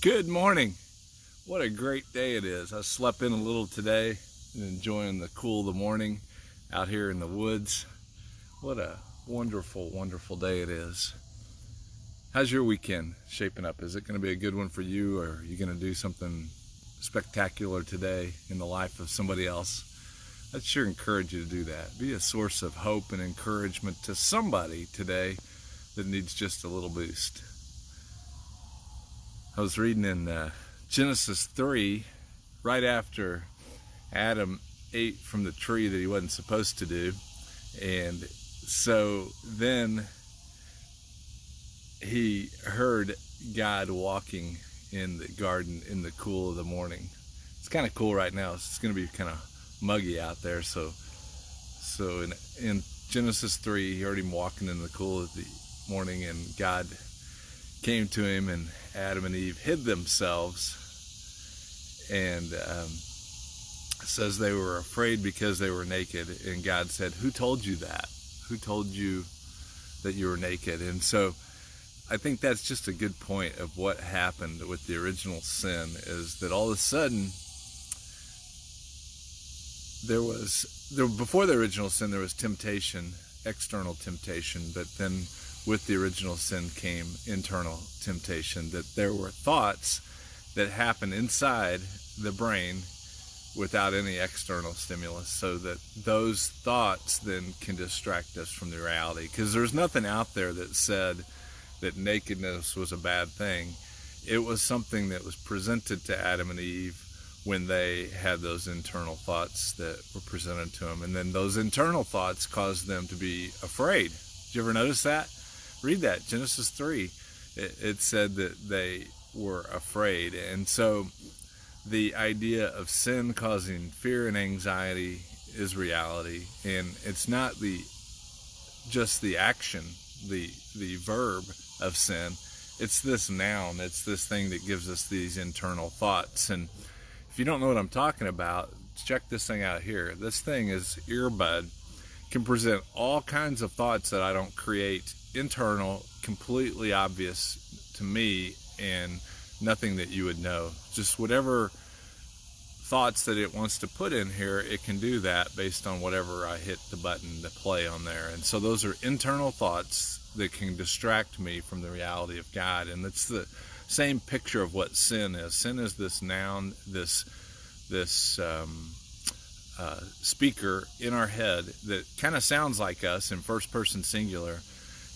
Good morning. What a great day it is. I slept in a little today and enjoying the cool of the morning out here in the woods. What a wonderful, wonderful day it is. How's your weekend shaping up? Is it going to be a good one for you, or are you going to do something spectacular today in the life of somebody else? I'd sure encourage you to do that. Be a source of hope and encouragement to somebody today that needs just a little boost. I was reading in Genesis 3, right after Adam ate from the tree that he wasn't supposed to do. And so then he heard God walking in the garden in the cool of the morning. It's kind of cool right now. It's going to be kind of muggy out there. So in Genesis 3, he heard him walking in the cool of the morning, and God came to him, and Adam and Eve hid themselves, and it says they were afraid because they were naked. And God said, "Who told you that? Who told you that you were naked?" And so I think that's just a good point of what happened with the original sin, is that all of a sudden before the original sin there was temptation, external temptation, but then with the original sin came internal temptation, that there were thoughts that happen inside the brain without any external stimulus, so that those thoughts then can distract us from the reality. Because there's nothing out there that said that nakedness was a bad thing. It was something that was presented to Adam and Eve when they had those internal thoughts that were presented to them. And then those internal thoughts caused them to be afraid. Did you ever notice that? Read that, Genesis 3. It said that they were afraid. And so the idea of sin causing fear and anxiety is reality. And it's not just the action, the verb of sin. It's this noun. It's this thing that gives us these internal thoughts. And if you don't know what I'm talking about, check this thing out here. This thing is earbud. Can present all kinds of thoughts that I don't create, internal, completely obvious to me, and nothing that you would know. Just whatever thoughts that it wants to put in here, it can do that based on whatever I hit the button to play on there. And so those are internal thoughts that can distract me from the reality of God. And it's the same picture of what sin is. Sin is this noun, this speaker in our head that kind of sounds like us in first person singular,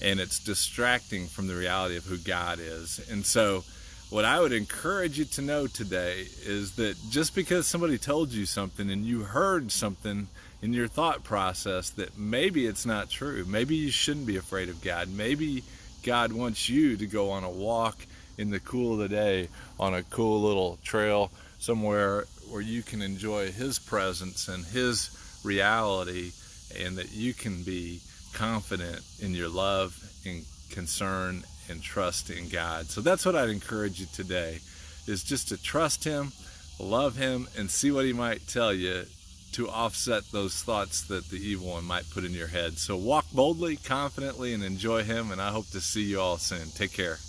and it's distracting from the reality of who God is. And so what I would encourage you to know today is that just because somebody told you something and you heard something in your thought process, that maybe it's not true. Maybe you shouldn't be afraid of God. Maybe God wants you to go on a walk in the cool of the day on a cool little trail somewhere where you can enjoy His presence and His reality, and that you can be confident in your love and concern and trust in God. So that's what I'd encourage you today, is just to trust Him, love Him, and see what He might tell you to offset those thoughts that the evil one might put in your head. So walk boldly, confidently, and enjoy Him, and I hope to see you all soon. Take care.